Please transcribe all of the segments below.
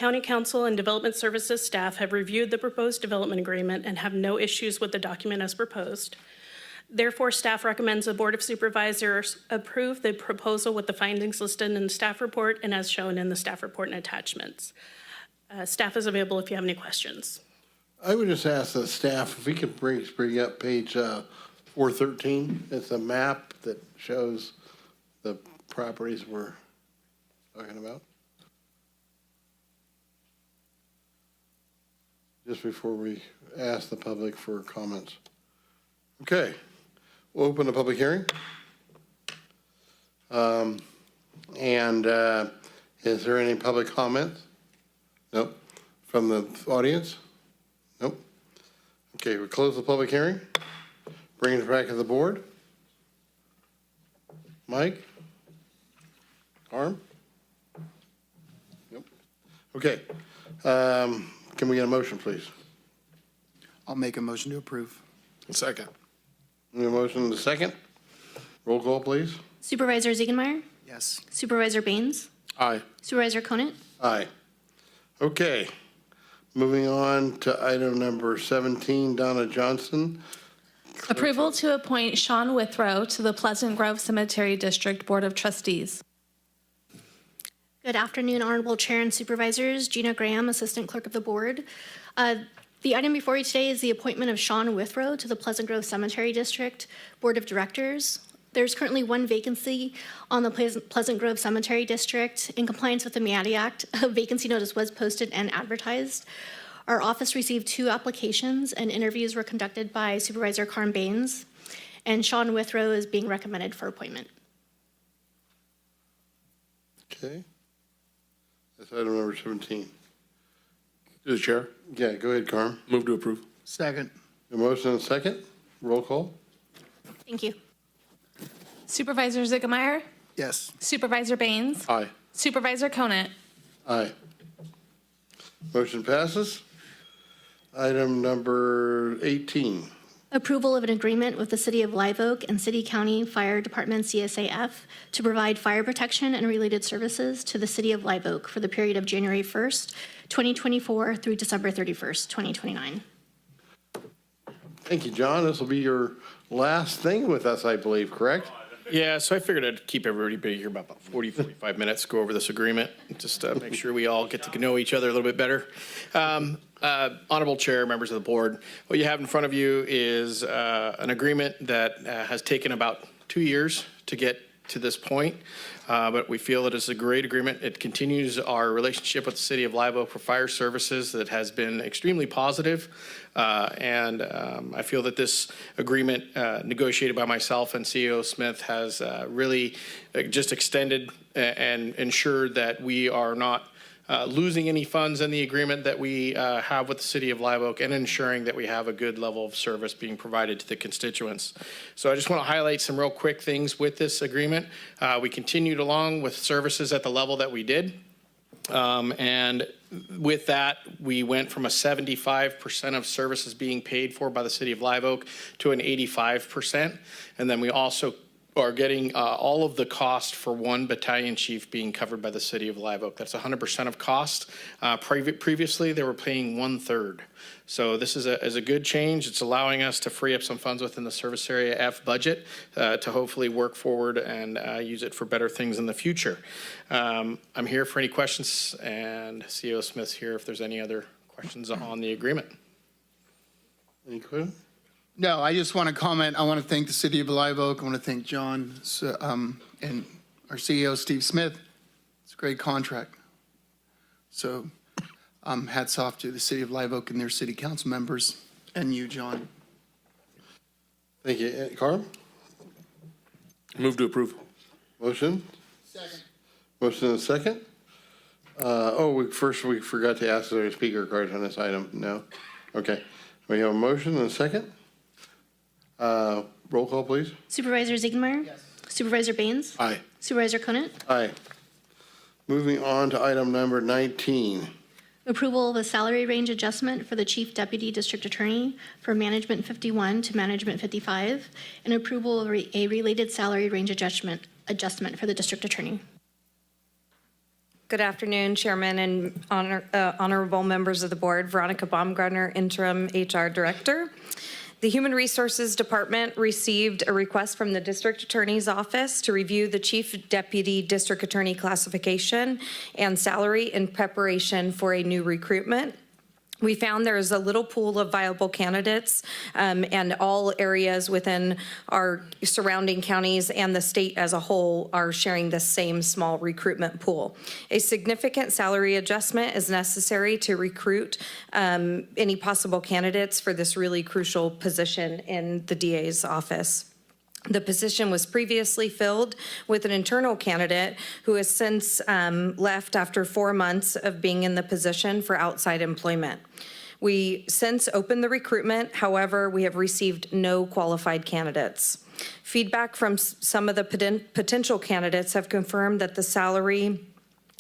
County Council and Development Services staff have reviewed the proposed development agreement and have no issues with the document as proposed. Therefore, staff recommends the Board of Supervisors approve the proposal with the findings listed in the staff report and as shown in the staff report and attachments. Staff is available if you have any questions. I would just ask the staff if we could bring up page 413. It's a map that shows the properties we're talking about. Just before we ask the public for comments. Okay, we'll open the public hearing. Is there any public comments? Nope. From the audience? Nope. Okay, we close the public hearing. Bring it back to the board. Mike? Arm? Nope. Okay. Can we get a motion, please? I'll make a motion to approve. Second. We have a motion and a second. Roll call, please. Supervisor Ziegenmeier? Yes. Supervisor Baines? Aye. Supervisor Conant? Aye. Okay. Moving on to item number 17, Donna Johnson. Approval to appoint Sean Withrow to the Pleasant Grove Cemetery District Board of Trustees. Good afternoon, Honorable Chair and Supervisors. Gina Graham, Assistant Clerk of the Board. The item before you today is the appointment of Sean Withrow to the Pleasant Grove Cemetery District Board of Directors. There's currently one vacancy on the Pleasant Grove Cemetery District. In compliance with the MIATI Act, a vacancy notice was posted and advertised. Our office received 2 applications and interviews were conducted by Supervisor Carm Baines, and Sean Withrow is being recommended for appointment. Okay. That's item number 17. To the chair. Yeah, go ahead, Carm. Move to approve. Second. A motion and a second. Roll call. Thank you. Supervisor Ziegenmeier? Yes. Supervisor Baines? Aye. Supervisor Conant? Aye. Motion passes. Item number 18. Approval of an agreement with the City of Live Oak and City County Fire Department CSAF to provide fire protection and related services to the City of Live Oak for the period of January 1st, 2024 through December 31st, 2029. Thank you, John. This will be your last thing with us, I believe, correct? Yeah, so I figured I'd keep everybody busy here about 40, 45 minutes, go over this agreement, just make sure we all get to know each other a little bit better. Honorable Chair, members of the board, what you have in front of you is an agreement that has taken about 2 years to get to this point, but we feel that it's a great agreement. It continues our relationship with the City of Live Oak for fire services that has been extremely positive. I feel that this agreement negotiated by myself and CEO Smith has really just extended and ensured that we are not losing any funds in the agreement that we have with the City of Live Oak and ensuring that we have a good level of service being provided to the constituents. So I just want to highlight some real quick things with this agreement. We continued along with services at the level that we did. And with that, we went from a 75% of services being paid for by the City of Live Oak to an 85%. And then we also are getting all of the cost for one battalion chief being covered by the City of Live Oak. That's 100% of cost. Previously, they were paying 1/3. So this is a good change. It's allowing us to free up some funds within the Service Area F budget to hopefully work forward and use it for better things in the future. I'm here for any questions, and CEO Smith's here if there's any other questions on the agreement. Any questions? No, I just want to comment. I want to thank the City of Live Oak. I want to thank John and our CEO, Steve Smith. It's a great contract. So hats off to the City of Live Oak and their city council members and you, John. Thank you. Carm? Move to approve. Motion? Second. Motion and a second. We forgot to ask if there are speaker cards on this item. No? Okay. We have a motion and a second. Roll call, please. Supervisor Ziegenmeier? Yes. Supervisor Baines? Aye. Supervisor Conant? Aye. Moving on to item number 19. Approval of a salary range adjustment for the Chief Deputy District Attorney for Management 51 to Management 55, and approval of a related salary range adjustment for the District Attorney. Good afternoon, Chairman and honorable members of the board. Veronica Baumgartner, Interim HR Director. The Human Resources Department received a request from the District Attorney's Office to review the Chief Deputy District Attorney classification and salary in preparation for a new recruitment. We found there is a little pool of viable candidates, and all areas within our surrounding counties and the state as a whole are sharing the same small recruitment pool. A significant salary adjustment is necessary to recruit any possible candidates for this really crucial position in the DA's office. The position was previously filled with an internal candidate who has since left after 4 months of being in the position for outside employment. We since opened the recruitment. However, we have received no qualified candidates. Feedback from some of the potential candidates have confirmed that the salary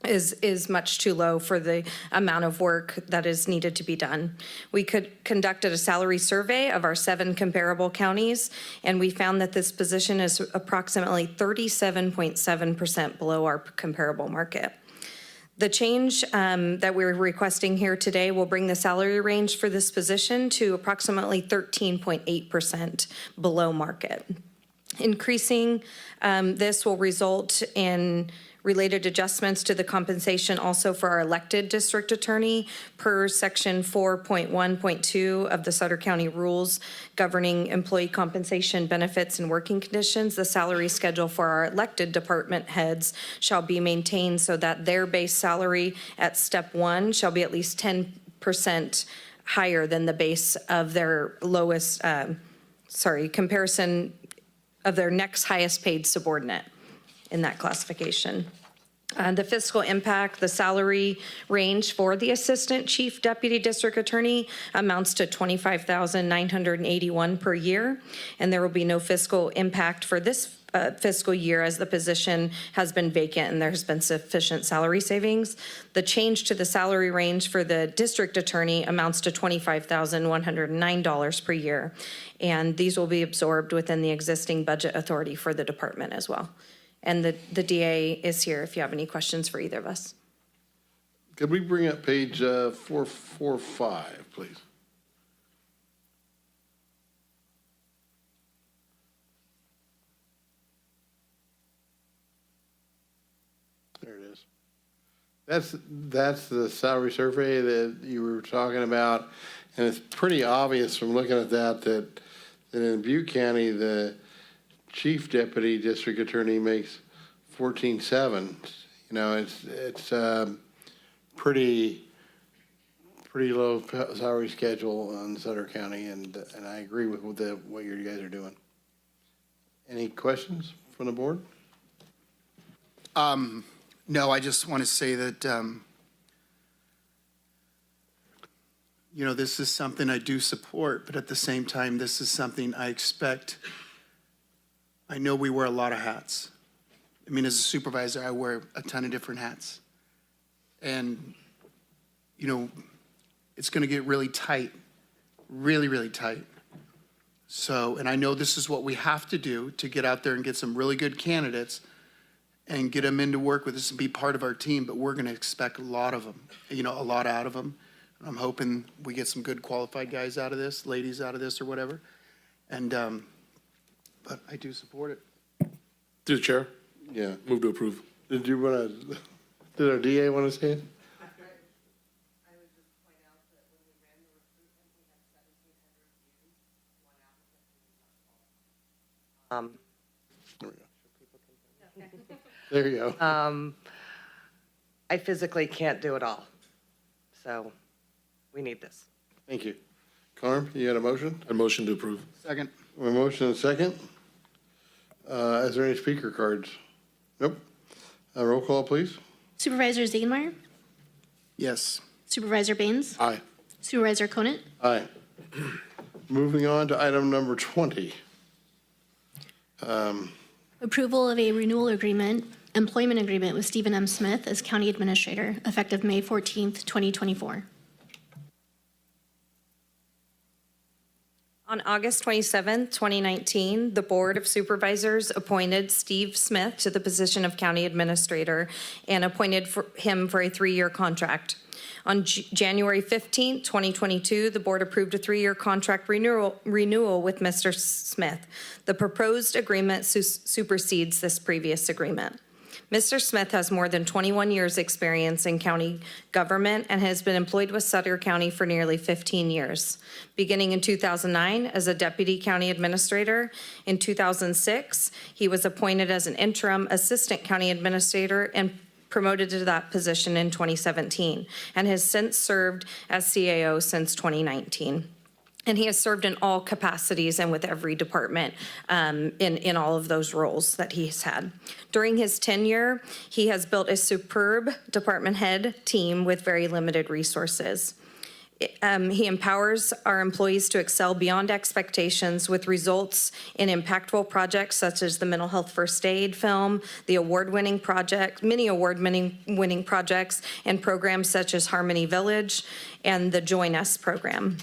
is much too low for the amount of work that is needed to be done. We conducted a salary survey of our 7 comparable counties, and we found that this position is approximately 37.7% below our comparable market. The change that we're requesting here today will bring the salary range for this position to approximately 13.8% below market. Increasing this will result in related adjustments to the compensation also for our elected district attorney per section 4.1.2 of the Sutter County rules governing employee compensation, benefits, and working conditions. The salary schedule for our elected department heads shall be maintained so that their base salary at step 1 shall be at least 10% higher than the base of their lowest, comparison of their next highest paid subordinate in that classification. The fiscal impact, the salary range for the Assistant Chief Deputy District Attorney amounts to $25,981 per year, and there will be no fiscal impact for this fiscal year as the position has been vacant and there has been sufficient salary savings. The change to the salary range for the district attorney amounts to $25,109 per year, and these will be absorbed within the existing budget authority for the department as well. And the DA is here if you have any questions for either of us. Could we bring up page 445, please? There it is. That's the salary survey that you were talking about, and it's pretty obvious from looking at that in Butte County, the chief deputy district attorney makes $14,700. You know, it's pretty low salary schedule on Sutter County, and I agree with what you guys are doing. Any questions from the board? No, I just want to say that, this is something I do support, but at the same time, this is something I expect. I know we wear a lot of hats. I mean, as a supervisor, I wear a ton of different hats. And, it's going to get really tight, really, really tight. So, and I know this is what we have to do to get out there and get some really good candidates and get them in to work with us and be part of our team, but we're going to expect a lot of them, a lot out of them. And I'm hoping we get some good qualified guys out of this, ladies out of this or whatever. And, but I do support it. Through the chair, Yeah. move to approve. Did our DA want to say it? There you go. I physically can't do it all. So we need this. Thank you. Carm, you got a motion? A motion to approve. Second. A motion and a second. Is there any speaker cards? Nope. Roll call, please. Supervisor Zagenmeyer, Yes. Supervisor Baines, Aye. Supervisor Conant, Aye. Moving on to item number 20. approval of a renewal agreement, employment agreement with Stephen M. Smith as County Administrator, effective May 14th, 2024. On August 27, 2019, the Board of Supervisors appointed Steve Smith to the position of County Administrator and appointed him for a 3-year contract. On January 15, 2022, the board approved a 3-year contract renewal with Mr. Smith. The proposed agreement supersedes this previous agreement. Mr. Smith has more than 21 years' experience in county government and has been employed with Sutter County for nearly 15 years. Beginning in 2009 as a deputy county administrator, in 2006, he was appointed as an interim assistant county administrator and promoted to that position in 2017, and has since served as CAO since 2019. And he has served in all capacities and with every department in all of those roles that he's had. During his tenure, he has built a superb department head team with very limited resources. He empowers our employees to excel beyond expectations with results in impactful projects such as the mental health first aid film, the award-winning project, many award-winning projects, and programs such as Harmony Village and the Join Us program.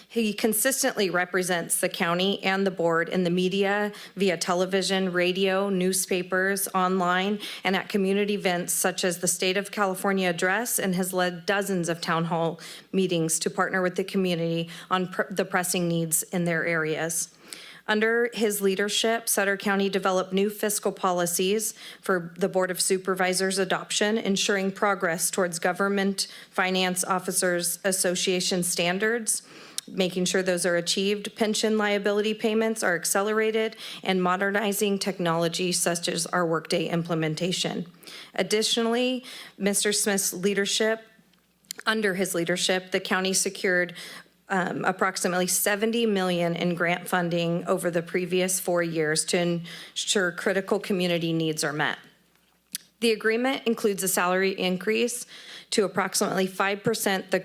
He consistently represents the county and the board in the media, via television, radio, newspapers, online, and at community events such as the State of California Address, and has led dozens of town hall meetings to partner with the community on the pressing needs in their areas. Under his leadership, Sutter County developed new fiscal policies for the Board of Supervisors adoption, ensuring progress towards Government Finance Officers Association standards, making sure those are achieved, pension liability payments are accelerated, and modernizing technology such as our Workday implementation. Additionally, Mr. Smith's leadership, under his leadership, the county secured approximately $70 million in grant funding over the previous 4 years to ensure critical community needs are met. The agreement includes a salary increase to approximately 5%,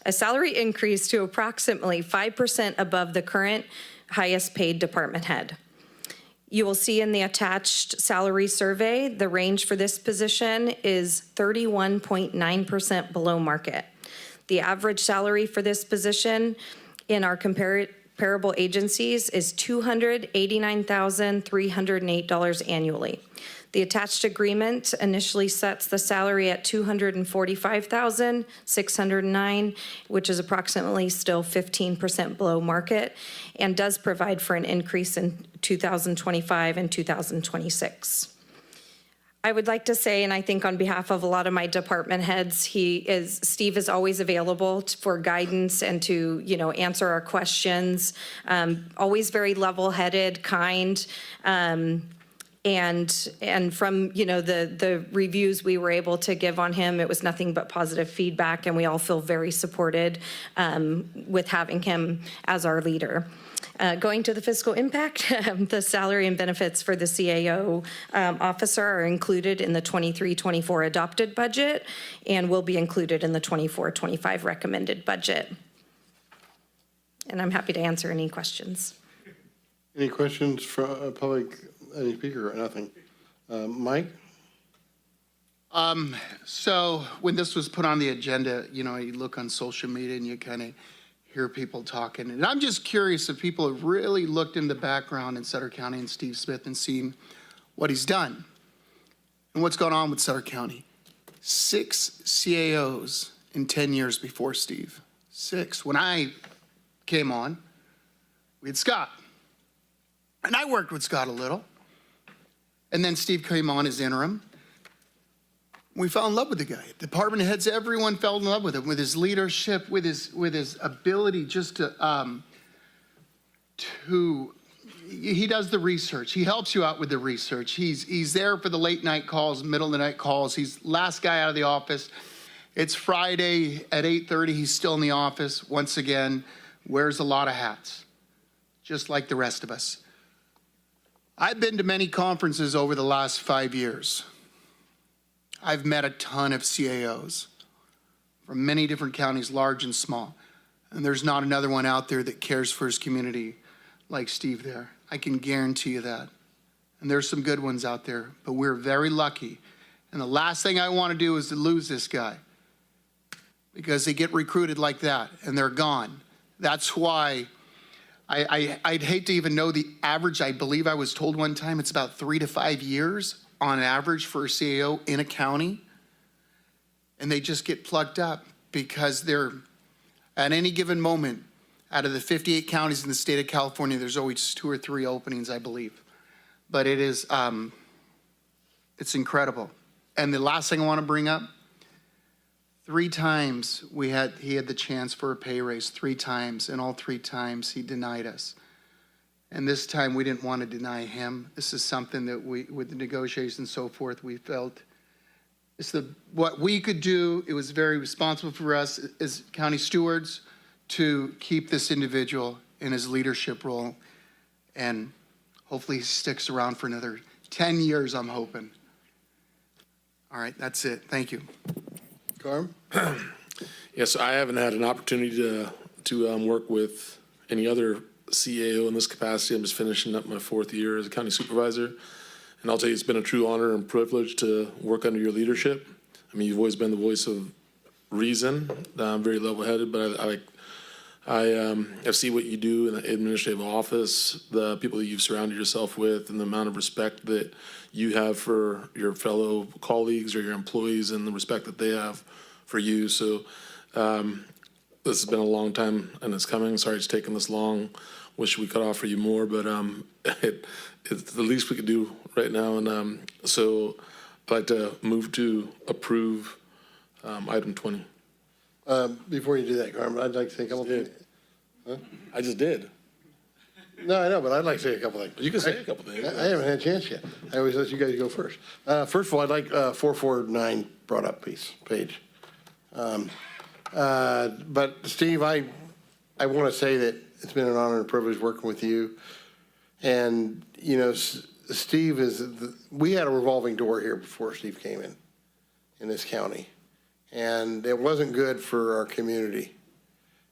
a salary increase to approximately 5% above the current highest paid department head. You will see in the attached salary survey, the range for this position is 31.9% below market. The average salary for this position in our comparable agencies is $289,308 annually. The attached agreement initially sets the salary at $245,609, which is approximately still 15% below market, and does provide for an increase in 2025 and 2026. I would like to say, and I think on behalf of a lot of my department heads, Steve is always available for guidance and to, answer our questions. Always very level-headed, kind, and from, the reviews we were able to give on him, it was nothing but positive feedback, and we all feel very supported with having him as our leader. Going to the fiscal impact, the salary and benefits for the CAO officer are included in the 23-24 adopted budget and will be included in the 24-25 recommended budget. And I'm happy to answer any questions. Any questions from public, any speaker or nothing? Mike? So when this was put on the agenda, you look on social media and you kind of hear people talking. And I'm just curious if people have really looked in the background in Sutter County and Steve Smith and seen what he's done and what's going on with Sutter County. 6 CAOs in 10 years before Steve. 6. When I came on, we had Scott. And I worked with Scott a little. And then Steve came on as interim. We fell in love with the guy. Department heads, everyone fell in love with him, with his leadership, with his ability just to he does the research. He helps you out with the research. He's there for the late night calls, middle of the night calls. He's last guy out of the office. It's Friday at 8:30. He's still in the office. Once again, wears a lot of hats, just like the rest of us. I've been to many conferences over the last 5 years. I've met a ton of CAOs from many different counties, large and small. And there's not another one out there that cares for his community like Steve there. I can guarantee you that. And there's some good ones out there, but we're very lucky. And the last thing I want to do is to lose this guy, because they get recruited like that and they're gone. That's why I'd hate to even know the average. I believe I was told one time it's about 3 to 5 years on average for a CAO in a county. And they just get plucked up because they're, at any given moment, out of the 58 counties in the state of California, there's always 2 or 3 openings, I believe. But it is, it's incredible. And the last thing I want to bring up, 3 times he had the chance for a pay raise, 3 times, and all 3 times he denied us. And this time we didn't want to deny him. This is something that we, with the negotiations and so forth, we felt it's what we could do. It was very responsible for us as county stewards to keep this individual in his leadership role. And hopefully he sticks around for another 10 years, I'm hoping. All right, that's it. Thank you. Carm? Yes, I haven't had an opportunity to work with any other CAO in this capacity. I'm just finishing up my 4th year as a county supervisor. And I'll tell you, it's been a true honor and privilege to work under your leadership. I mean, you've always been the voice of reason. I'm very level-headed, but I see what you do in the administrative office, the people that you've surrounded yourself with, and the amount of respect that you have for your fellow colleagues or your employees and the respect that they have for you. So this has been a long time and it's coming. Sorry it's taken this long. Wish we could offer you more, but it's the least we could do right now. And so I'd like to move to approve item 20. Before you do that, Carmen, I'd like to say a couple things. Huh? I just did. No, I know, but I'd like to say a couple things. You can say a couple things. I haven't had a chance yet. I always let you guys go first. First of all, I'd like 449 brought up page. But Steve, I want to say that it's been an honor and privilege working with you. And, you know, Steve we had a revolving door here before Steve came in this county. And it wasn't good for our community.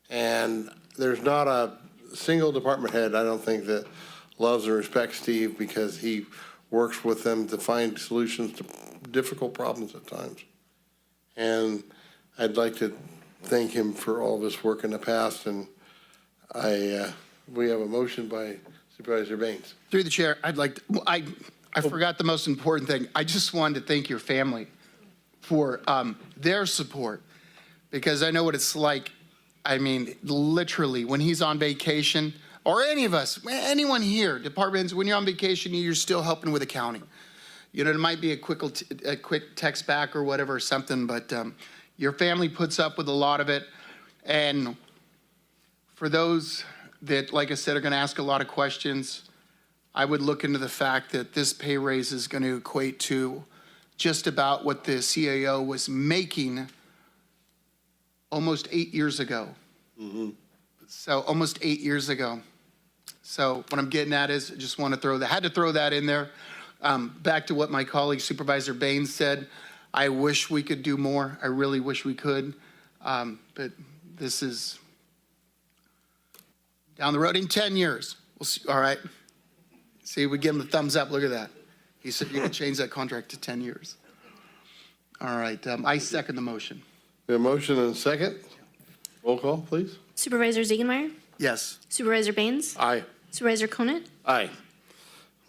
And there's not a single department head, I don't think, that loves and respects Steve because he works with them to find solutions to difficult problems at times. And I'd like to thank him for all of his work in the past. And we have a motion by Supervisor Baines. Through the chair, I'd like to, I forgot the most important thing. I just wanted to thank your family for their support, because I know what it's like. I mean, literally, when he's on vacation, or any of us, anyone here, departments, when you're on vacation, you're still helping with accounting. You know, it might be a quick text back or whatever, or something, but your family puts up with a lot of it. And for those that, like I said, are going to ask a lot of questions, I would look into the fact that this pay raise is going to equate to just about what the CAO was making almost 8 years ago. Mm-hmm. So almost 8 years ago. So what I'm getting at is I just want to had to throw that in there. Back to what my colleague Supervisor Baines said, I wish we could do more. I really wish we could. But this is down the road in 10 years. We'll see. All right. See, we give him a thumbs up. Look at that. He said you can change that contract to 10 years. All right. I second the motion. We have a motion and a second. Roll call, please. Supervisor Ziegenmeier, Yes. Supervisor Baines, Aye. Supervisor Conant, Aye.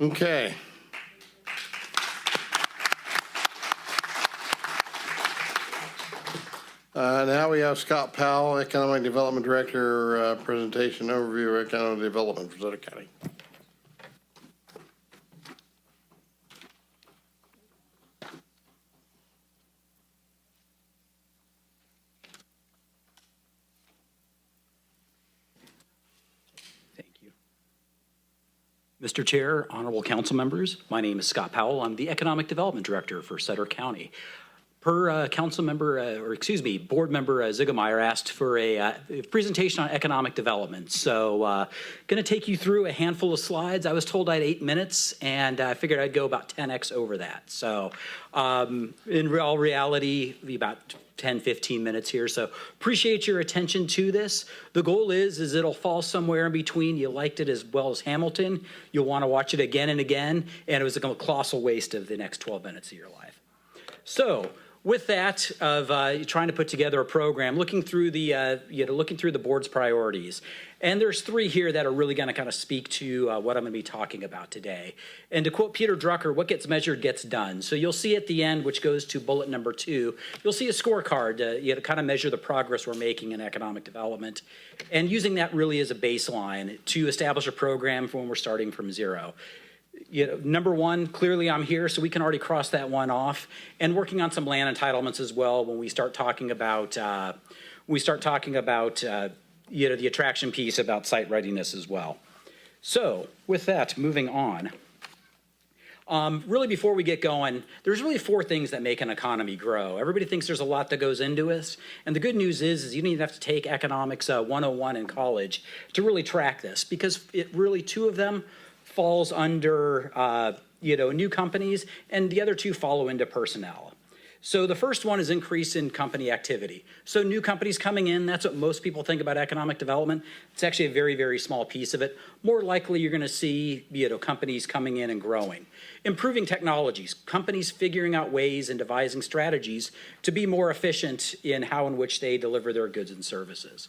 Okay. Now we have Scott Powell, Economic Development Director, presentation overview of economic development for Sutter County. Mr. Chair, honorable council members, my name is Scott Powell. I'm the Economic Development Director for Sutter County. Per council member, board member Ziegenmeier asked for a presentation on economic development. So going to take you through a handful of slides. I was told I had 8 minutes, and I figured I'd go about 10x over that. So in all reality, be about 10, 15 minutes here. So appreciate your attention to this. The goal is it'll fall somewhere in between. You liked it as well as Hamilton. You'll want to watch it again and again. And it was a colossal waste of the next 12 minutes of your life. So with that of trying to put together a program, looking through the looking through the board's priorities, and there's three here that are really going to kind of speak to what I'm going to be talking about today. And to quote Peter Drucker, "What gets measured gets done." So you'll see at the end, which goes to bullet number 2, you'll see a scorecard to kind of measure the progress we're making in economic development, and using that really as a baseline to establish a program for when we're starting from zero. Number 1, clearly I'm here, so we can already cross that one off, and working on some land entitlements as well when we start talking about the attraction piece about site readiness as well. So with that, moving on. Really, before we get going, there's really 4 things that make an economy grow. Everybody thinks there's a lot that goes into this, and the good news is you don't even have to take economics 101 in college to really track this, because it really 2 of them falls under new companies, and the other 2 follow into personnel. So the first one is increase in company activity. So new companies coming in, that's what most people think about economic development. It's actually a very, very small piece of it. More likely you're going to see companies coming in and growing. Improving technologies, companies figuring out ways and devising strategies to be more efficient in how in which they deliver their goods and services.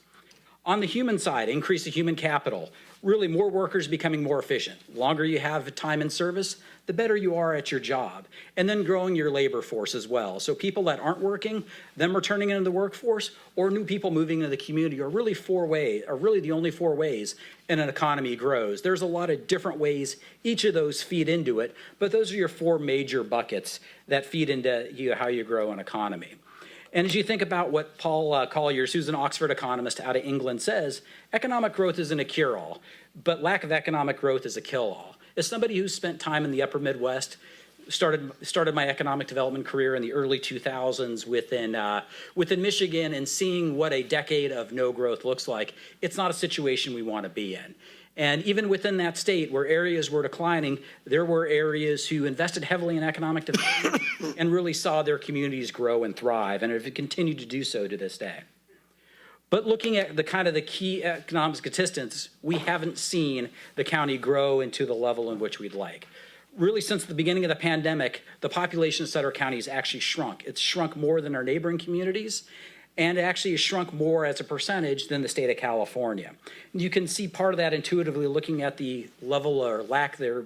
On the human side, increase the human capital. Really, more workers becoming more efficient. Longer you have time in service, the better you are at your job. And then growing your labor force as well. So people that aren't working, them returning into the workforce, or new people moving into the community are really the only 4 ways an economy grows. There's a lot of different ways each of those feed into it, but those are your 4 major buckets that feed into how you grow an economy. And as you think about what Paul Colliers, who's an Oxford economist out of England, says, economic growth isn't a cure-all, but lack of economic growth is a kill-all. As somebody who's spent time in the upper Midwest, started my economic development career in the early 2000s within Michigan, and seeing what a decade of no growth looks like, it's not a situation we want to be in. And even within that state where areas were declining, there were areas who invested heavily in economic development and really saw their communities grow and thrive, and have continued to do so to this day. But looking at the key economic statistics, we haven't seen the county grow into the level in which we'd like. Really, since the beginning of the pandemic, the population of Sutter County has actually shrunk. It's shrunk more than our neighboring communities, and it actually has shrunk more as a percentage than the state of California. You can see part of that intuitively looking at the level or lack there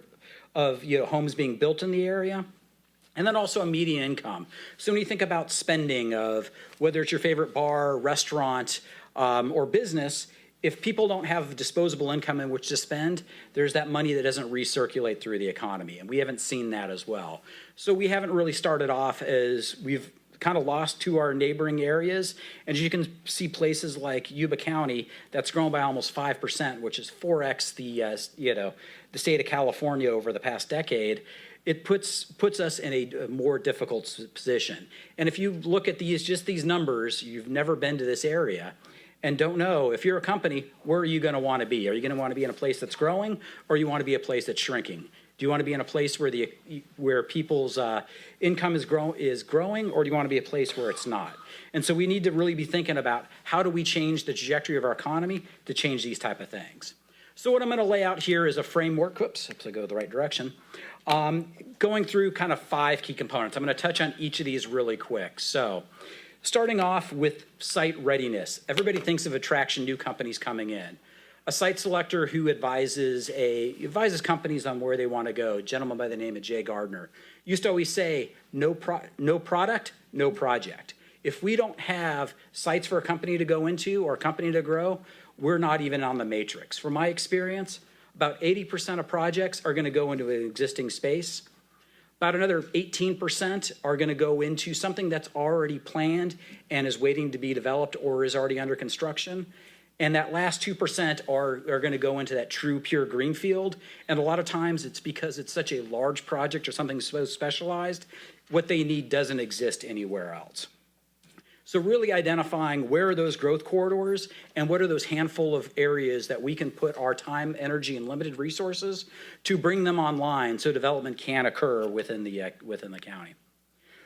of homes being built in the area, and then also a median income. So when you think about spending of whether it's your favorite bar, restaurant, or business, if people don't have disposable income in which to spend, there's that money that doesn't recirculate through the economy, and we haven't seen that as well. So we haven't really started off as we've kind of lost to our neighboring areas. And you can see places like Yuba County that's grown by almost 5%, which is 4x the state of California over the past decade. It puts us in a more difficult position. And if you look at these numbers, you've never been to this area and don't know, if you're a company, where are you going to want to be? Are you going to want to be in a place that's growing, or you want to be a place that's shrinking? Do you want to be in a place where people's income is growing, or do you want to be a place where it's not? And so we need to really be thinking about how do we change the trajectory of our economy to change these type of things. So what I'm going to lay out here is a framework. Oops, I go the right direction. Going through kind of 5 key components. I'm going to touch on each of these really quick. So starting off with site readiness. Everybody thinks of attraction, new companies coming in. A site selector who advises companies on where they want to go, a gentleman by the name of Jay Gardner, used to always say, no product, no project. If we don't have sites for a company to go into or a company to grow, we're not even on the matrix. From my experience, about 80% of projects are going to go into an existing space. About another 18% are going to go into something that's already planned and is waiting to be developed or is already under construction. And that last 2% are going to go into that true pure greenfield. And a lot of times it's because it's such a large project or something so specialized, what they need doesn't exist anywhere else. So really identifying where are those growth corridors and what are those handful of areas that we can put our time, energy, and limited resources to bring them online so development can occur within the county.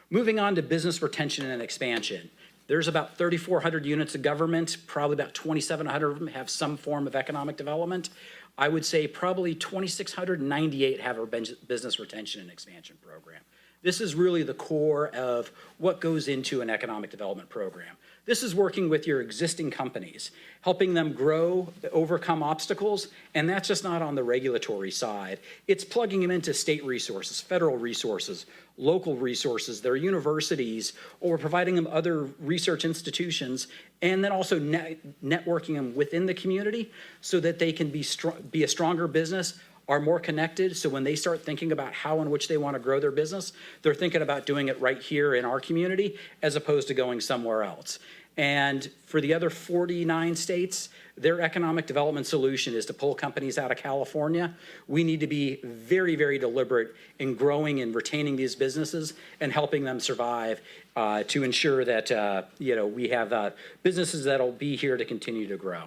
Moving on to business retention and expansion. There's about 3,400 units of government, probably about 2,700 of them have some form of economic development. I would say probably 2,698 have a business retention and expansion program. This is really the core of what goes into an economic development program. This is working with your existing companies, helping them grow, overcome obstacles, and that's just not on the regulatory side. It's plugging them into state resources, federal resources, local resources, their universities, or providing them other research institutions, and then also networking them within the community so that they can be a stronger business, are more connected, so when they start thinking about how in which they want to grow their business, they're thinking about doing it right here in our community as opposed to going somewhere else. And for the other 49 states, their economic development solution is to pull companies out of California. We need to be very, very deliberate in growing and retaining these businesses and helping them survive to ensure that we have businesses that'll be here to continue to grow.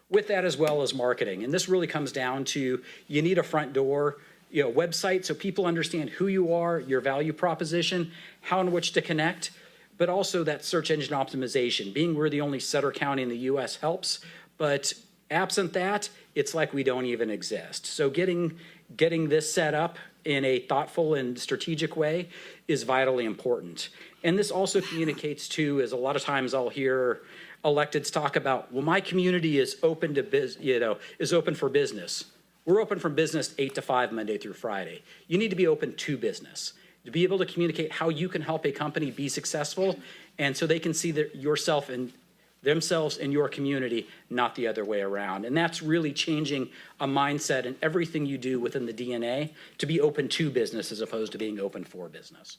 With that as well as marketing. And this really comes down to, you need a front door, website so people understand who you are, your value proposition, how in which to connect, but also that search engine optimization. Being we're the only Sutter County in the US helps, but absent that, it's like we don't even exist. So getting this set up in a thoughtful and strategic way is vitally important. And this also communicates to, as a lot of times I'll hear electeds talk about, well, my community is open to is open for business. We're open for business 8 to 5 Monday through Friday. You need to be open to business, to be able to communicate how you can help a company be successful, and so they can see yourself and themselves in your community, not the other way around. And that's really changing a mindset in everything you do within the DNA to be open to business as opposed to being open for business.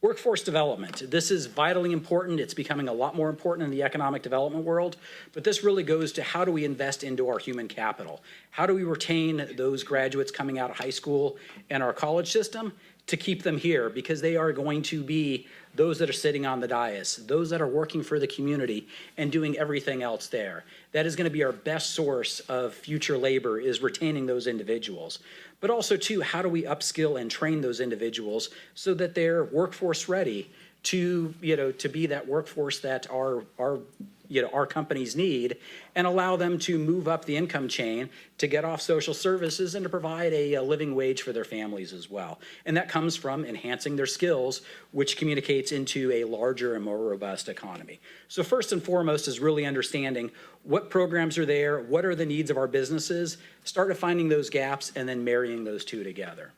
Workforce development. This is vitally important. It's becoming a lot more important in the economic development world, but this really goes to how do we invest into our human capital? How do we retain those graduates coming out of high school and our college system to keep them here? Because they are going to be those that are sitting on the dais, those that are working for the community and doing everything else there. That is going to be our best source of future labor, is retaining those individuals. But also too, how do we upskill and train those individuals so that they're workforce ready to be that workforce that our companies need, and allow them to move up the income chain, to get off social services and to provide a living wage for their families as well. And that comes from enhancing their skills, which communicates into a larger and more robust economy. So first and foremost is really understanding what programs are there, what are the needs of our businesses, start defining those gaps, and then marrying those two together.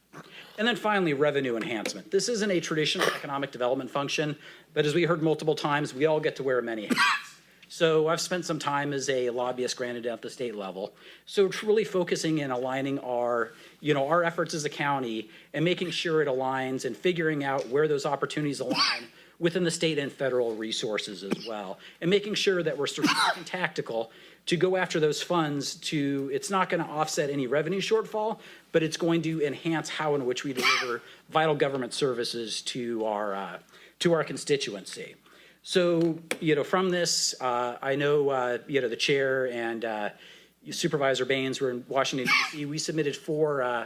And then finally, revenue enhancement. This isn't a traditional economic development function, but as we heard multiple times, we all get to wear many hats. So I've spent some time as a lobbyist, granted, at the state level. So truly focusing and aligning our efforts as a county and making sure it aligns and figuring out where those opportunities align within the state and federal resources as well. And making sure that we're strategic and tactical to go after those funds it's not going to offset any revenue shortfall, but it's going to enhance how in which we deliver vital government services to our constituency. So, from this, I know, the chair and Supervisor Baines were in Washington, D.C. We submitted four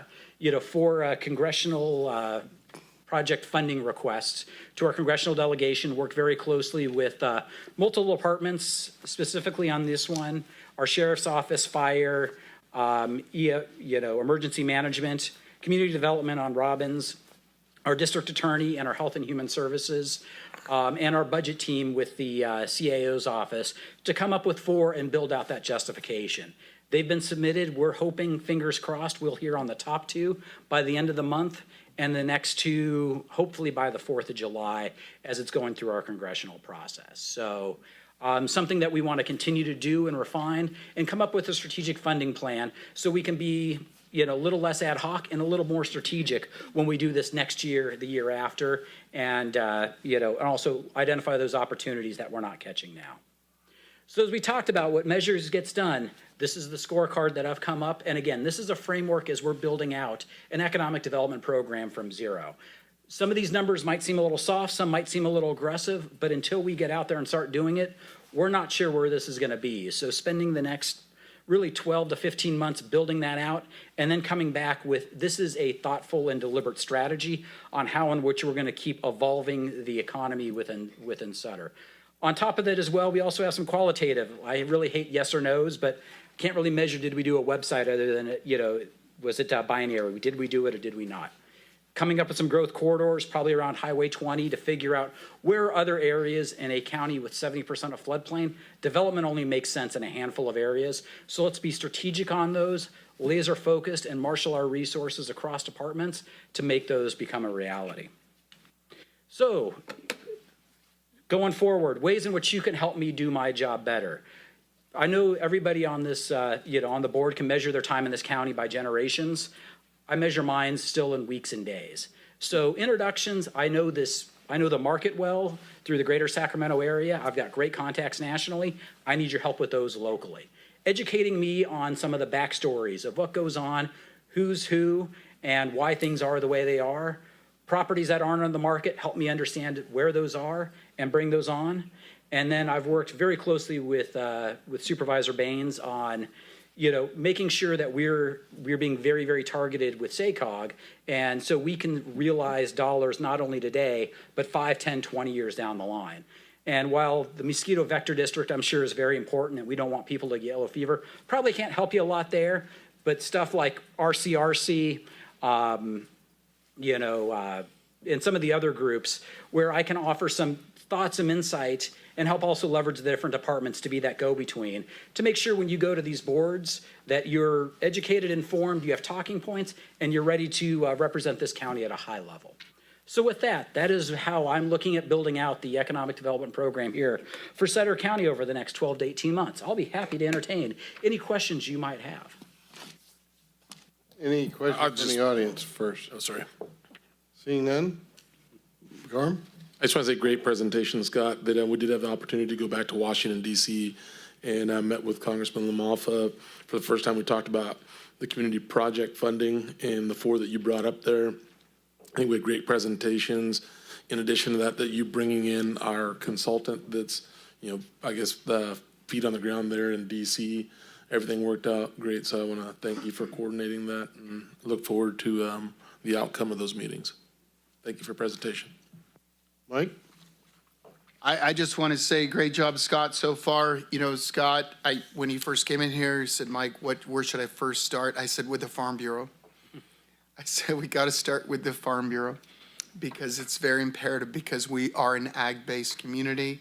congressional project funding requests to our congressional delegation, worked very closely with multiple departments, specifically on this one, our sheriff's office, fire, emergency management, community development on Robbins, our district attorney and our health and human services, and our budget team with the CAO's office to come up with four and build out that justification. They've been submitted. We're hoping, fingers crossed, we'll hear on the top two by the end of the month, and the next two, hopefully by the 4th of July, as it's going through our congressional process. So something that we want to continue to do and refine and come up with a strategic funding plan so we can be a little less ad hoc and a little more strategic when we do this next year, the year after, and and also identify those opportunities that we're not catching now. So as we talked about what measures gets done, this is the scorecard that I've come up. And again, this is a framework as we're building out an economic development program from zero. Some of these numbers might seem a little soft, some might seem a little aggressive, but until we get out there and start doing it, we're not sure where this is going to be. So spending the next really 12 to 15 months building that out, and then coming back with, this is a thoughtful and deliberate strategy on how and which we're going to keep evolving the economy within Sutter. On top of that as well, we also have some qualitative. I really hate yes or no's, but can't really measure, did we do a website other than, was it binary? Did we do it or did we not? coming up with some growth corridors, probably around Highway 20, to figure out where are other areas in a county with 70% of floodplain. Development only makes sense in a handful of areas. So let's be strategic on those, laser focused, and marshal our resources across departments to make those become a reality. So, going forward, ways in which you can help me do my job better. I know everybody on this, on the board can measure their time in this county by generations. I measure mine still in weeks and days. So introductions, I know the market well through the greater Sacramento area. I've got great contacts nationally. I need your help with those locally. Educating me on some of the backstories of what goes on, who's who, and why things are the way they are. Properties that aren't on the market, help me understand where those are and bring those on. And then I've worked very closely with Supervisor Baines on, making sure that we're being very, very targeted with SACOG, and so we can realize dollars not only today, but 5, 10, 20 years down the line. And while the mosquito vector district, I'm sure, is very important, and we don't want people to get yellow fever, probably can't help you a lot there, but stuff like RCRC, and some of the other groups where I can offer some thoughts, some insight, and help also leverage the different departments to be that go-between, to make sure when you go to these boards that you're educated, informed, you have talking points, and you're ready to represent this county at a high level. So with that is how I'm looking at building out the economic development program here for Sutter County over the next 12 to 18 months. I'll be happy to entertain any questions you might have. Any questions from the audience first? Oh, sorry. Seeing none? Gorm? I just want to say great presentation, Scott. That we did have the opportunity to go back to Washington, D.C., and I met with Congressman LaMalfa. For the first time, we talked about the community project funding and the 4 that you brought up there. I think we had great presentations. In addition to that you bringing in our consultant that's, I guess the feet on the ground there in D.C., everything worked out great. So I want to thank you for coordinating that and look forward to the outcome of those meetings. Thank you for your presentation. Mike? I just want to say, great job, Scott, so far. Scott, when he first came in here, he said, Mike, where should I first start? I said, with the Farm Bureau. I said, we got to start with the Farm Bureau because it's very imperative, because we are an ag-based community.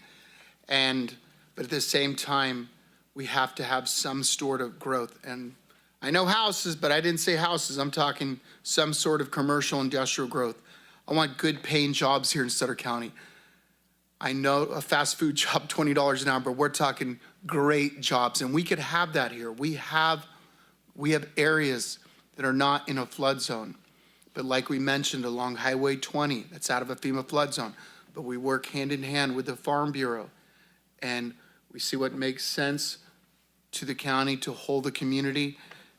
But at the same time, we have to have some sort of growth. And I know houses, but I didn't say houses. I'm talking some sort of commercial industrial growth. I want good paying jobs here in Sutter County. I know a fast food job, $20 an hour, but we're talking great jobs, and we could have that here. We have areas that are not in a flood zone, but like we mentioned, along Highway 20, that's out of a FEMA flood zone, but we work hand in hand with the Farm Bureau, and we see what makes sense to the county to hold the community,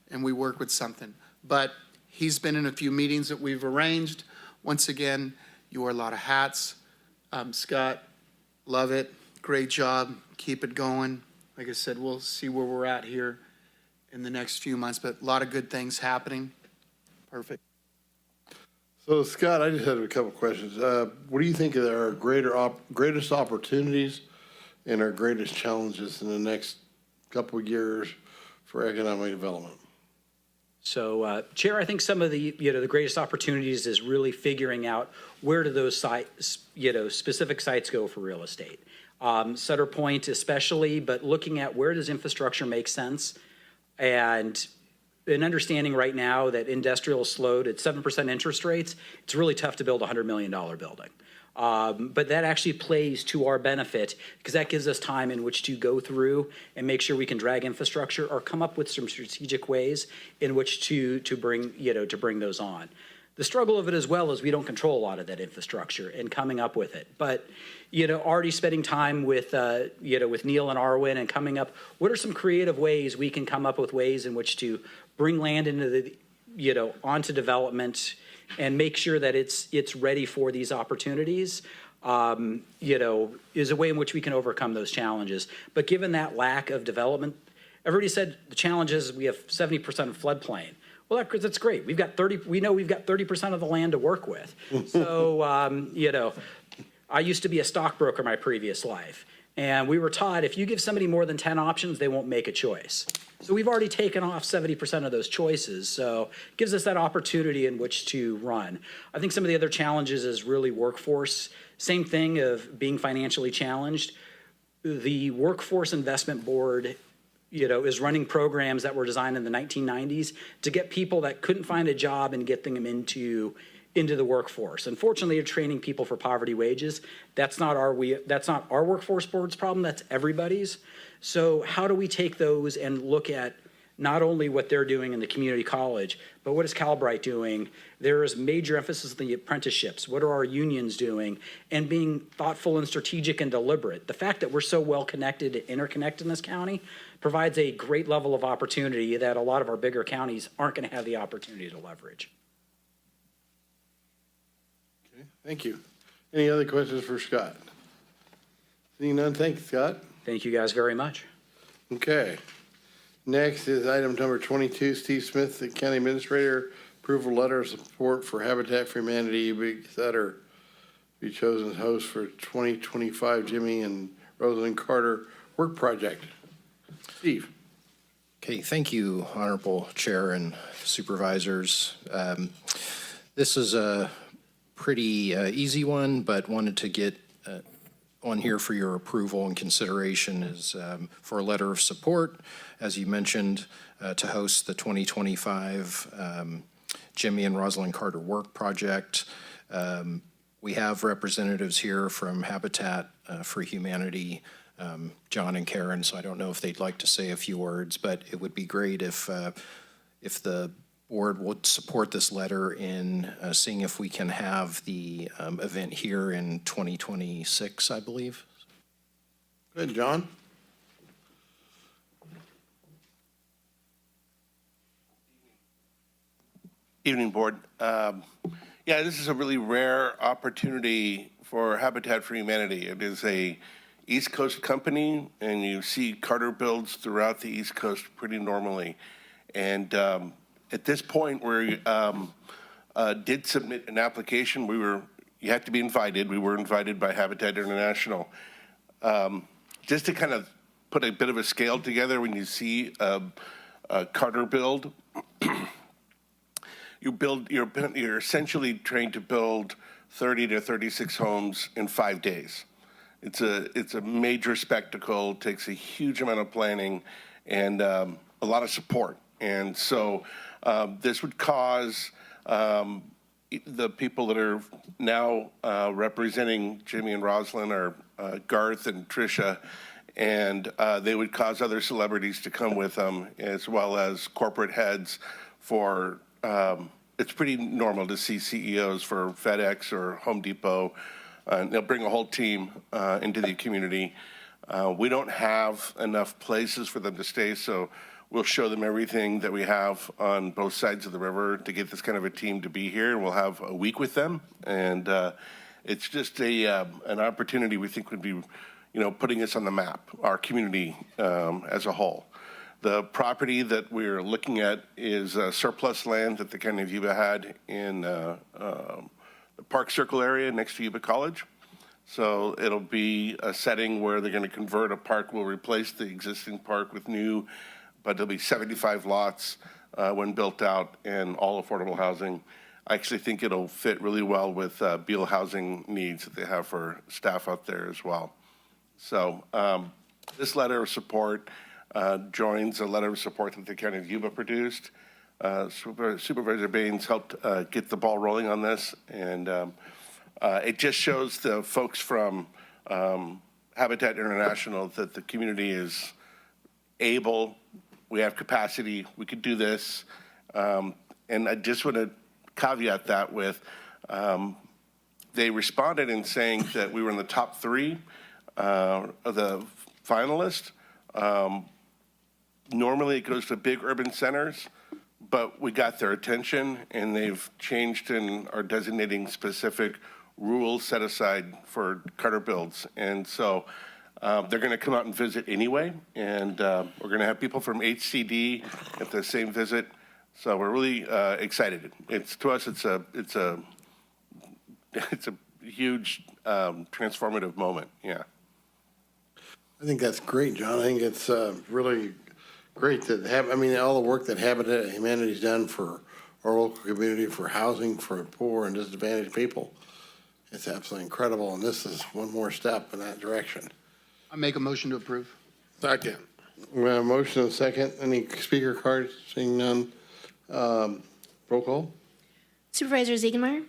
and we work with something. But he's been in a few meetings that we've arranged. Once again, you wear a lot of hats. Scott, love it. Great job. Keep it going. Like I said, we'll see where we're at here in the next few months, but a lot of good things happening. Perfect. So Scott, I just had a couple questions. What do you think are our greatest opportunities and our greatest challenges in the next couple of years for economic development? So, Chair, I think some of the, the greatest opportunities is really figuring out where do those sites, specific sites go for real estate. Sutter Point especially, but looking at where does infrastructure make sense, and an understanding right now that industrial is slowed at 7% interest rates. It's really tough to build a $100 million building. But that actually plays to our benefit because that gives us time in which to go through and make sure we can drag infrastructure or come up with some strategic ways in which to bring those on. The struggle of it as well is we don't control a lot of that infrastructure and coming up with it. But, already spending time with, with Neil and Arwen and coming up, what are some creative ways we can come up with ways in which to bring land into the, onto development and make sure that it's ready for these opportunities, is a way in which we can overcome those challenges. But given that lack of development, everybody said the challenge is we have 70% of floodplain. Well, that's great. We know we've got 30% of the land to work with. So, I used to be a stockbroker in my previous life. And we were taught if you give somebody more than 10 options, they won't make a choice. So we've already taken off 70% of those choices. So it gives us that opportunity in which to run. I think some of the other challenges is really workforce. Same thing of being financially challenged. The Workforce Investment Board, is running programs that were designed in the 1990s to get people that couldn't find a job and get them into the workforce. Unfortunately, you're training people for poverty wages. That's not our workforce board's problem, that's everybody's. So how do we take those and look at not only what they're doing in the community college, but what is Calbright doing? There is major emphasis on the apprenticeships. What are our unions doing? And being thoughtful and strategic and deliberate. The fact that we're so well connected and interconnected in this county provides a great level of opportunity that a lot of our bigger counties aren't going to have the opportunity to leverage. Okay, thank you. Any other questions for Scott? Seeing none, thank you, Scott. Thank you guys very much. Okay. Next is item number 22, Steve Smith, the county administrator, approval letter of support for Habitat for Humanity Yuba-Sutter be chosen as host for 2025 Jimmy and Rosalind Carter work project. Steve. Okay, thank you, Honorable Chair and Supervisors. This is a pretty easy one, but wanted to get on here for your approval and consideration is for a letter of support, as you mentioned, to host the 2025 Jimmy and Rosalind Carter Work Project. We have representatives here from Habitat for Humanity, John and Karen, so I don't know if they'd like to say a few words, but it would be great if the board would support this letter in seeing if we can have the event here in 2026, I believe. Good, John. Evening, Board. Yeah, this is a really rare opportunity for Habitat for Humanity. It is a East Coast company, and you see Carter builds throughout the East Coast pretty normally. And at this point, we did submit an application. You have to be invited. We were invited by Habitat International. Just to kind of put a bit of a scale together, when you see a Carter build, you're essentially trained to build 30 to 36 homes in 5 days. It's a major spectacle, takes a huge amount of planning and a lot of support. And so this would cause the people that are now representing Jimmy and Rosalind are Garth and Tricia, and they would cause other celebrities to come with them, as well as corporate heads for, it's pretty normal to see CEOs for FedEx or Home Depot. They'll bring a whole team into the community. We don't have enough places for them to stay, so we'll show them everything that we have on both sides of the river to get this kind of a team to be here. And we'll have a week with them, and it's just an opportunity we think would be, putting us on the map, our community as a whole. The property that we're looking at is surplus land that the County of Yuba had in the Park Circle area next to Yuba College. So it'll be a setting where they're going to convert a park. We'll replace the existing park with new, but there'll be 75 lots when built out and all affordable housing. I actually think it'll fit really well with Beal housing needs that they have for staff out there as well. So this letter of support joins a letter of support that the County of Yuba produced. Supervisor Baines helped get the ball rolling on this, and it just shows the folks from Habitat International that the community is able, we have capacity, we could do this. And I just want to caveat that with, they responded in saying that we were in the top 3 of the finalists. Normally it goes to big urban centers, but we got their attention and they've changed and are designating specific rules set aside for Carter builds. And so they're going to come out and visit anyway, and we're going to have people from HCD at the same visit. So we're really excited. To us, it's a huge transformative moment. Yeah. I think that's great, John. I think it's really great that all the work that Habitat Humanity's done for our local community, for housing, for poor and disadvantaged people. It's absolutely incredible, and this is one more step in that direction. I make a motion to approve. Second. We have a motion and a second. Any speaker cards? Seeing none. Roll call? Supervisor Ziegenmeier,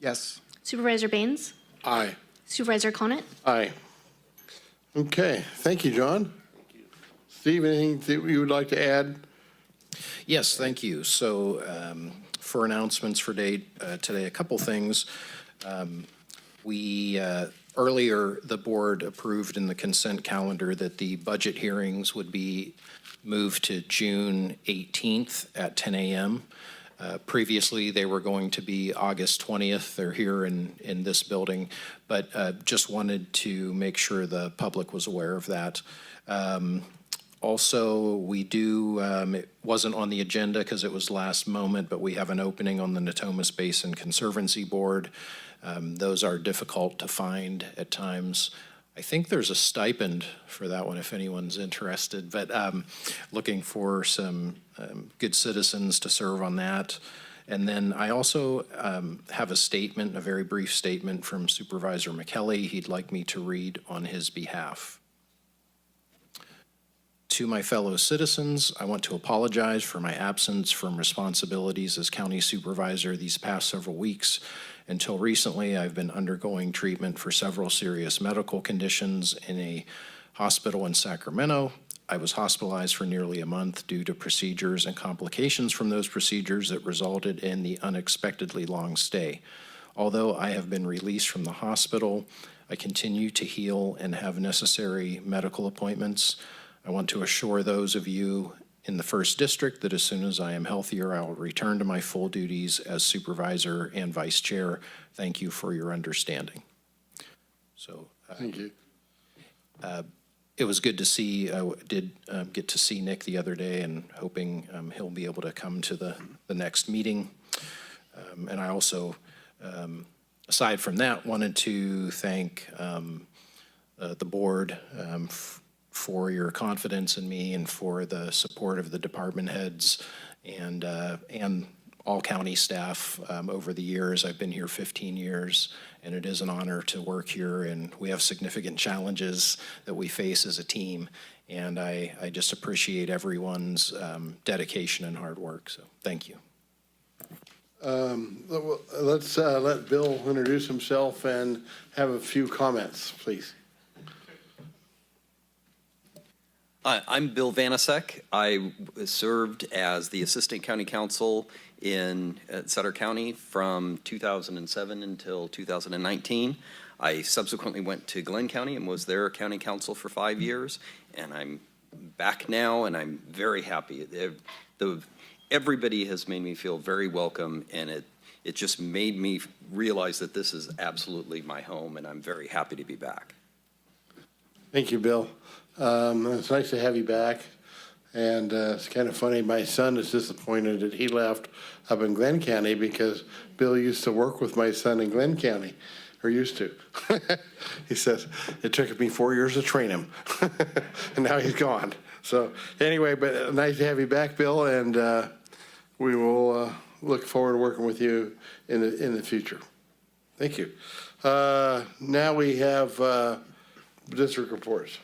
Yes. Supervisor Baines, Aye. Supervisor Connett, Aye. Okay, thank you, John. Steve, anything that you would like to add? Yes, thank you. So for announcements for today, a couple things. Earlier, the board approved in the consent calendar that the budget hearings would be moved to June 18th at 10 a.m. Previously, they were going to be August 20th. They're here in this building, but just wanted to make sure the public was aware of that. Also, we do, it wasn't on the agenda because it was last moment, but we have an opening on the Natomas Basin Conservancy Board. Those are difficult to find at times. I think there's a stipend for that one if anyone's interested, but looking for some good citizens to serve on that. And then I also have a statement, a very brief statement from Supervisor McKelly he'd like me to read on his behalf. To my fellow citizens, I want to apologize for my absence from responsibilities as county supervisor these past several weeks. Until recently, I've been undergoing treatment for several serious medical conditions in a hospital in Sacramento. I was hospitalized for nearly a month due to procedures and complications from those procedures that resulted in the unexpectedly long stay. Although I have been released from the hospital, I continue to heal and have necessary medical appointments. I want to assure those of you in the 1st District that as soon as I am healthier, I will return to my full duties as supervisor and vice chair. Thank you for your understanding. So, Thank you. it was good to see, I did get to see Nick the other day and hoping he'll be able to come to the next meeting. And I also, aside from that, wanted to thank the board for your confidence in me and for the support of the department heads and all county staff over the years. I've been here 15 years, and it is an honor to work here, and we have significant challenges that we face as a team, and I just appreciate everyone's dedication and hard work, so thank you. Let's let Bill introduce himself and have a few comments, please. I'm Bill Vanasek. I served as the Assistant County Counsel in Sutter County from 2007 until 2019. I subsequently went to Glenn County and was their county counsel for 5 years, and I'm back now, and I'm very happy. Everybody has made me feel very welcome, and it just made me realize that this is absolutely my home, and I'm very happy to be back. Thank you, Bill. It's nice to have you back. And it's kind of funny, my son is disappointed that he left up in Glenn County because Bill used to work with my son in Glenn County, or used to. He says, it took me 4 years to train him, and now he's gone. So anyway, but nice to have you back, Bill, and we will look forward to working with you in the future. Thank you. Now we have district reports.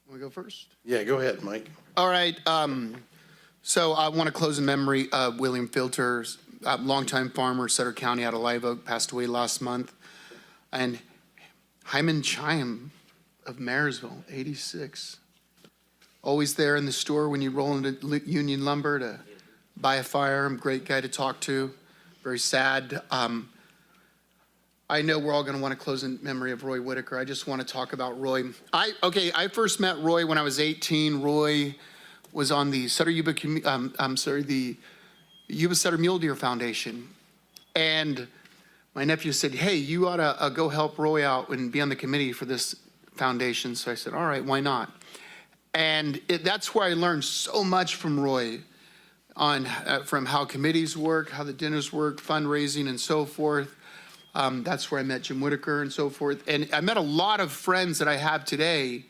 Want to go first? Yeah, go ahead, Mike. All right. So I want to close in memory of William Filters, a longtime farmer, Sutter County out of Live Oak, passed away last month. And Hyman Chaim of Marysville, 86. Always there in the store when you roll into Union Lumber to buy a firearm. Great guy to talk to. Very sad. I know we're all going to want to close in memory of Roy Whitaker. I just want to talk about Roy. I first met Roy when I was 18. Roy was on the the Yuba-Sutter Mule Deer Foundation. And my nephew said, hey, you ought to go help Roy out and be on the committee for this foundation. So I said, all right, why not? And that's where I learned so much from Roy on from how committees work, how the dinners work, fundraising, and so forth. That's where I met Jim Whitaker and so forth. And I met a lot of friends that I have today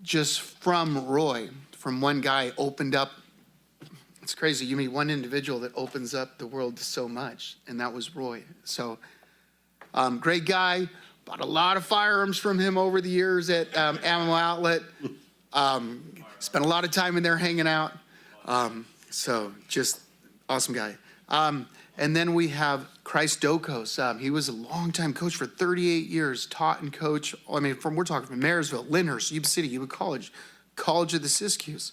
just from Roy, from one guy opened up. It's crazy. You meet one individual that opens up the world to so much, and that was Roy. So great guy. Bought a lot of firearms from him over the years at Ammo Outlet. Spent a lot of time in there hanging out. So just awesome guy. And then we have Christ Dokos. He was a longtime coach for 38 years, taught and coached. I mean, we're talking from Marysville, Lyndhurst, Yuba City, Yuba College, College of the Siskiyous.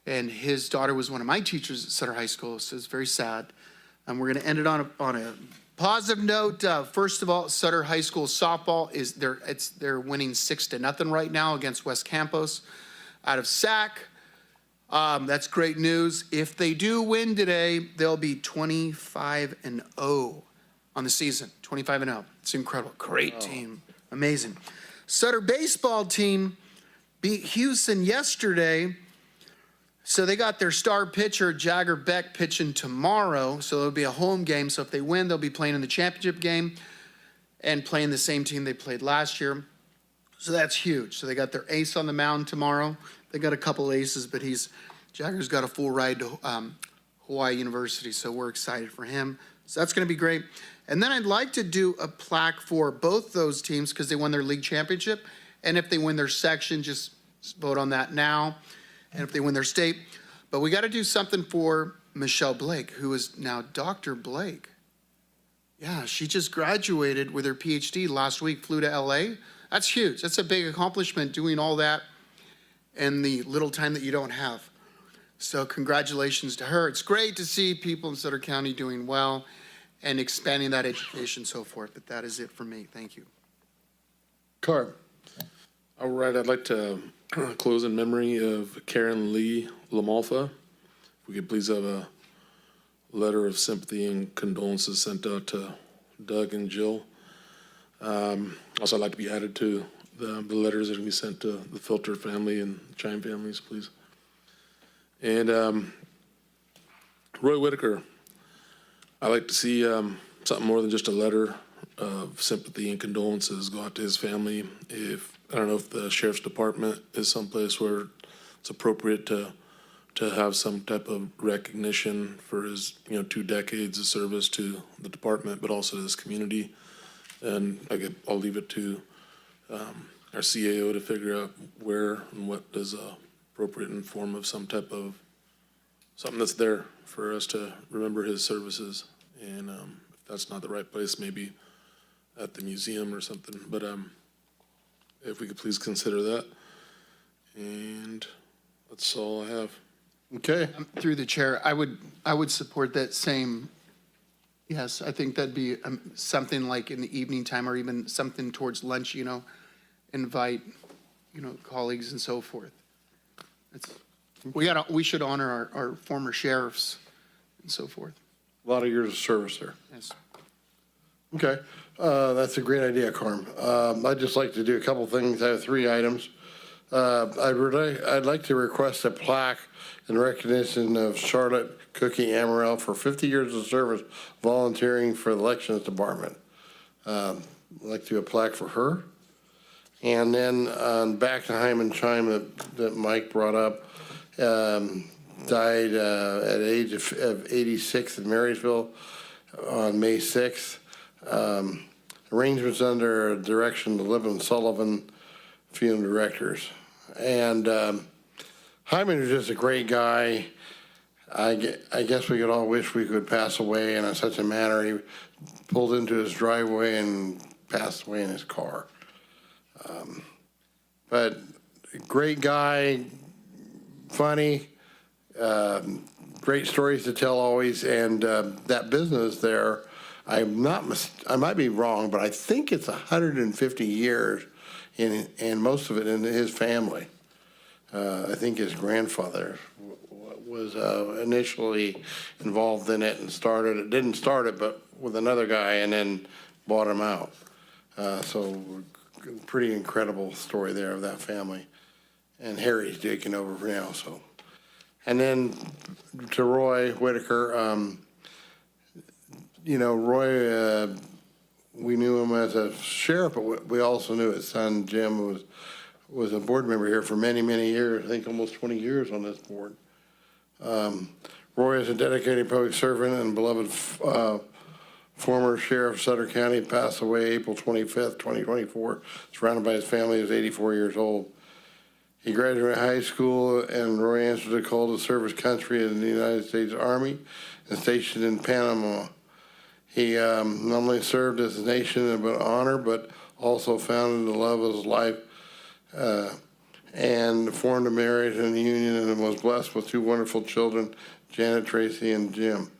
And his daughter was one of my teachers at Sutter High School, so it's very sad. We're going to end it on a positive note. First of all, Sutter High School softball they're winning 6-0 right now against West Campos out of SAC. That's great news. If they do win today, they'll be 25-0 on the season. 25-0. It's incredible. Great team. Amazing. Sutter baseball team beat Houston yesterday. So they got their star pitcher, Jagger Beck, pitching tomorrow. So it'll be a home game. So if they win, they'll be playing in the championship game and playing the same team they played last year. So that's huge. So they got their ace on the mound tomorrow. They got a couple aces, but Jagger's got a full ride to Hawaii University. So we're excited for him. So that's going to be great. And then I'd like to do a plaque for both those teams because they won their league championship. And if they win their section, just vote on that now. And if they win their state. But we got to do something for Michelle Blake, who is now Dr. Blake. Yeah, she just graduated with her PhD last week, flew to LA. That's huge. That's a big accomplishment, doing all that in the little time that you don't have. So congratulations to her. It's great to see people in Sutter County doing well and expanding that education and so forth. But that is it for me. Thank you. Carb. All right, I'd like to close in memory of Karen Lee Lamalfa. If we could please have a letter of sympathy and condolences sent out to Doug and Jill. Also, I'd like to be added to the letters that can be sent to the Filter family and Chime families, please. And Roy Whitaker, I'd like to see something more than just a letter of sympathy and condolences go out to his family. I don't know if the sheriff's department is someplace where it's appropriate to have some type of recognition for his 2 decades of service to the department, but also to this community. And I'll leave it to our CAO to figure out where and what is appropriate in form of some type of something that's there for us to remember his services. And if that's not the right place, maybe at the museum or something. But if we could please consider that. And that's all I have. Okay. Through the chair, I would support that same. Yes, I think that'd be something like in the evening time or even something towards lunch, invite, colleagues and so forth. We should honor our former sheriffs and so forth. A lot of years of service there. Yes. Okay. That's a great idea, Carm. I'd just like to do a couple things. I have 3 items. I'd like to request a plaque in recognition of Charlotte Cookie Amaral for 50 years of service volunteering for the elections department. I'd like to do a plaque for her. And then back to Hyman Chime that Mike brought up, died at the age of 86 in Marysville on May 6th. Arrangements under direction of Livin Sullivan, funeral directors. And Hyman was just a great guy. I guess we could all wish we could pass away in such a manner. He pulled into his driveway and passed away in his car. But great guy, funny, great stories to tell always. And that business there, I might be wrong, but I think it's 150 years, and most of it in his family. I think his grandfather was initially involved in it and didn't start it, but with another guy, and then bought him out. So pretty incredible story there of that family. And Harry's taking over for now. So, and then to Roy Whitaker, you know, Roy, we knew him as a sheriff, but we also knew his son, Jim, was a board member here for many, many years, I think almost 20 years on this board. Roy is a dedicated public servant and beloved former sheriff of Sutter County, passed away April 25th, 2024, surrounded by his family. He was 84 years old. He graduated high school, and Roy answered the call to serve his country in the United States Army and stationed in Panama. He not only served his nation with honor, but also founded the love of his life and formed a marriage and a union, and was blessed with two wonderful children, Janet, Tracy, and Jim.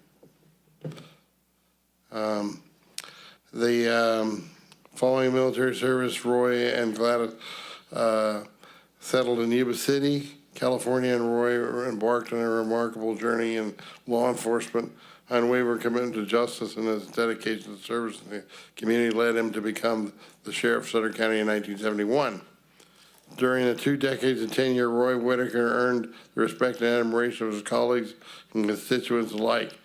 Following military service, Roy and Gladys settled in Yuba City, California, and Roy embarked on a remarkable journey in law enforcement. Unwavering commitment to justice and his dedication to service in the community led him to become the sheriff of Sutter County in 1971. During the 2 decades of tenure, Roy Whitaker earned the respect and admiration of his colleagues and constituents alike.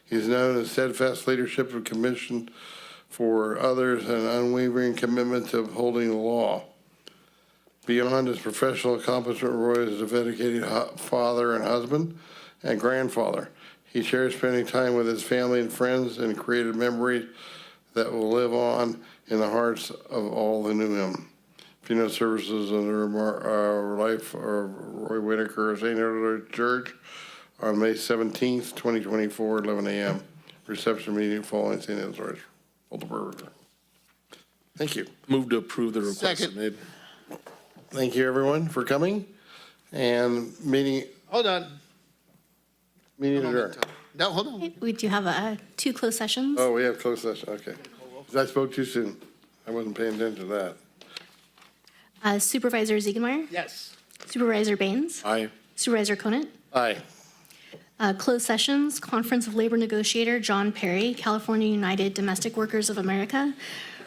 He is known for steadfast leadership and commission for others and unwavering commitment to upholding the law. Beyond his professional accomplishment, Roy is a dedicated father and husband and grandfather. He shares spending time with his family and friends and created memories that will live on in the hearts of all who knew him. Funeral services in the life of Roy Whitaker at St. Edward Church on May 17th, 2024, 11 a.m. Reception meeting following St. Edward's. Thank you. Move to approve the request Second. made. Thank you, everyone, for coming. And meeting Hold on. adjourned. No, hold on. We do have 2 closed sessions. Oh, we have closed session, okay. I spoke too soon. I wasn't paying attention to that. Supervisor Ziegenmeyer, Yes. Supervisor Baines, Aye. Supervisor Conant. Aye. Closed sessions, Conference of Labor Negotiator John Perry, California United Domestic Workers of America,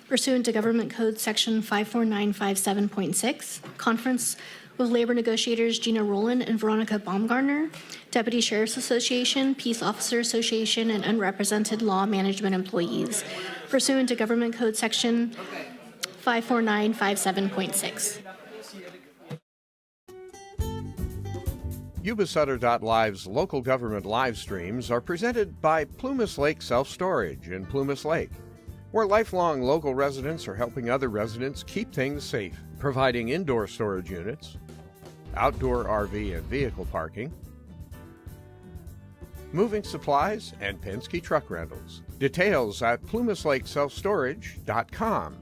pursuant to Government Code Section 54957.6. Conference with Labor Negotiators Gina Rowland and Veronica Baumgartner, Deputy Sheriff's Association, Peace Officer Association, and unrepresented law management employees, pursuant to Government Code Section 54957.6. Yuba-Sutter.live's local government live streams are presented by Plumas Lake Self-Storage in Plumas Lake, where lifelong local residents are helping other residents keep things safe, providing indoor storage units, outdoor RV and vehicle parking, moving supplies, and Penske truck rentals. Details at plumaslakeselfstorage.com.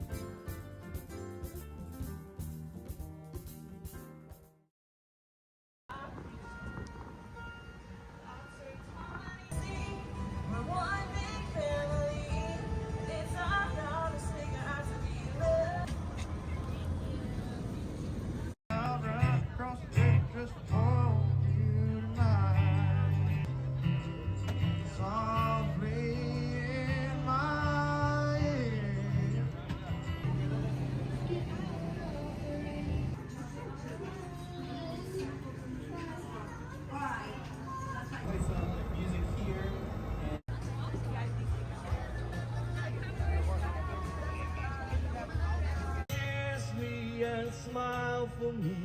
Smile for me.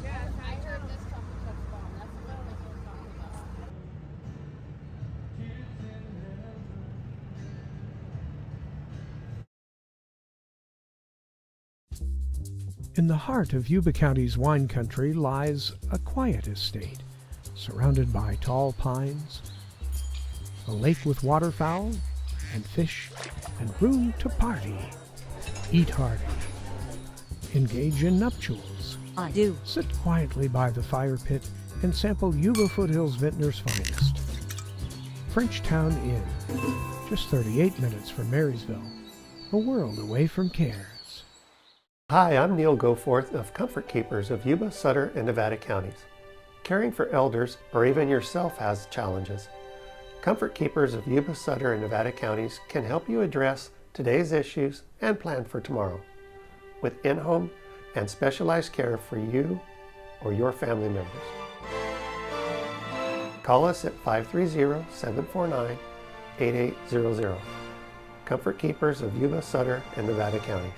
Yes, I heard this topic that's bomb. That's what we're talking about. In the heart of Yuba County's wine country lies a quiet estate, surrounded by tall pines, a lake with waterfowl and fish, and room to party, eat hearty, engage in nuptials. I do. Sit quietly by the fire pit and sample Yuba Foothills Vintner's finest. Frenchtown Inn, just 38 minutes from Marysville, a world away from cares. Hi, I'm Neil Goforth of Comfort Keepers of Yuba, Sutter, and Nevada counties. Caring for elders or even yourself has challenges. Comfort Keepers of Yuba, Sutter, and Nevada counties can help you address today's issues and plan for tomorrow, with in-home and specialized care for you or your family members. Call us at 530-749-8255 8800. Comfort Keepers of Yuba, Sutter, and Nevada Counties.